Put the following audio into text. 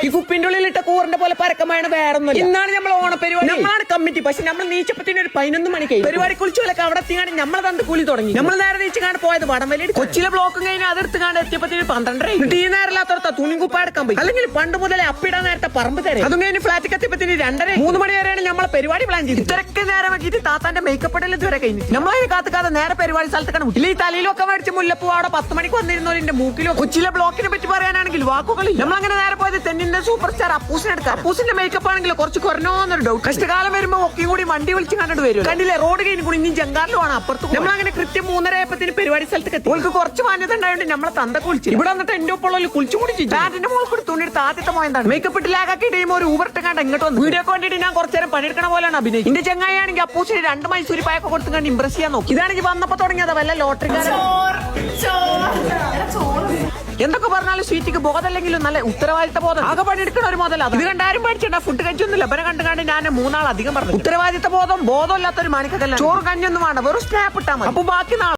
ഈ കുപ്പിന്റെ ഉള്ളിലിട്ട കൂറിന്റെ പോലെ പരക്കമാണ് വേറൊന്നും. ഇന്നാണ് നമ്മൾ ഓണപരിപാടി, നമ്മളാണ് കമ്മിറ്റി. പക്ഷെ നമ്മൾ നീച്ചപ്പത്തിന് ഒരു 11 മണിക്ക് പരിപാടി കുളിച്ചോലൊക്കെ അവിടെ എത്തിക്കാണ്ട് നമ്മളെ തണ്ട് കൂലി തുടങ്ങി. നമ്മൾ നേരെ നീച്ചാണ്ട് പോയത് വടംവലി. കൊച്ചിയിലെ ബ്ലോക്കും കഴിഞ്ഞാൽ അതെടുത്തുകാണ്ട് എത്തിയപ്പത്തിന് 12:30. ഈ നേരല്ലാത്തടത്ത തുണിക്കുപ്പ എടുക്കാൻ പോയി. അല്ലെങ്കിൽ പണ്ട് മുതലേ അപ്പിടാൻ നേരത്തെ പറമ്പ് തരാം. അതും കഴിഞ്ഞ് ഫ്ലാറ്റ് എത്തിയപ്പത്തിന് 2:30 3 മണി വരെയാണ് നമ്മളെ പരിപാടി പ്ലാൻ ചെയ്ത്. ഇത്രയൊക്കെ നേരം ആക്കിയിട്ട് താത്താന്റെ മേക്കപ്പ് ഇടൽ ഇതുവരെ കഴിഞ്ഞു. നമ്മളതിന് കാത്തുക്കാതെ നേരെ പരിപാടി സ്ഥലത്തേക്കാണ് വിട്ടില്ല. ഈ തലയിലൊക്കെ മേടിച്ച് മുല്ലപ്പൂ അവിടെ 10 മണിക്ക് വന്നിരുന്നോലിന്റെ മൂക്കിലോ. കൊച്ചിയിലെ ബ്ലോക്കിനെ പറ്റി പറയാനാണെങ്കിൽ വാക്കുകളിൽ. നമ്മളങ്ങനെ നേരെ പോയത് തെന്നിന്റെ സൂപ്പർ സ്റ്റാർ അപ്പൂസിനെ എടുക്കാം. അപ്പൂസിന്റെ മേക്കപ്പ് ആണെങ്കിൽ കുറച്ച് കുറഞ്ഞോന്നൊരു ഡൗട്ട്. കഷ്ടകാലം വരുമ്പോ ഒക്കെയും കൂടി വണ്ടി വിളിച്ച് കണ്ടിട്ട് വരും. കണ്ടില്ലേ, റോഡ് കഴിഞ്ഞ് കൂടി ഇനി ജങ്കാറിലുമാണ് അപ്പുറത്ത്. നമ്മളങ്ങനെ കൃത്യം 3:30 പരിപാടി സ്ഥലത്തേക്ക് എത്തി. ഓൾക്ക് കുറച്ച് മാന്യത ഉണ്ടായിട്ട് നമ്മളെ തന്തൊക്കെ വിളിച്ചു. ഇവിടെ വന്നിട്ട് എന്റെ ഒപ്പുള്ള കുളിച്ചു കൂടി ബാറ്റിന്റെ മോൾക്കൂടി തുണിയെടുത്ത് ആദ്യത്തെ പോയതാണ്. മേക്കപ്പ് ഇട്ട് ലാഗാക്കി ടീം ഒരു ഊബർട്ടങ്ങാണ്ട് ഇങ്ങോട്ട് വന്നു. വീഡിയോ വേണ്ടിയിട്ട് ഞാൻ കുറച്ചു നേരം പണിയെടുക്കണ പോലെയാണ് അഭിനയിച്ചത്. എന്റെ ചങ്ങായാണെങ്കിൽ അപ്പൂസിന് 2 മൈസൂരി പായൊക്കെ കൊടുത്തുകൊണ്ട് ഇംപ്രസ് ചെയ്യാൻ നോക്കി. ഇതാണെങ്കിൽ വന്നപ്പോ തുടങ്ങിയത് വല്ല ലോട്ടറിക്കാരൻ. എന്തൊക്കെ പറഞ്ഞാലും സ്വീറ്റിക്ക് ബോധമല്ലെങ്കിലും നല്ല ഉത്തരവാദിത്ത ബോധം. ആകെ പണിയെടുക്കണ ഒരു മുതൽ. ഇത് കണ്ടാരും പഠിച്ചിട്ടാ ഫുഡ് കഴിച്ചൊന്നുമില്ല. ഇവരെ കണ്ടുകാണ്ട് ഞാൻ 3 ആൾ അധികം പറഞ്ഞു. ഉത്തരവാദിത്ത ബോധം ബോധമില്ലാത്തൊരു മാണിക്കല്ല. ചോറ് കഞ്ഞൊന്നും വേണ്ട, വെറും സ്നാപ്പ് ഇട്ടാൽ മതി. അപ്പൊ ബാക്കി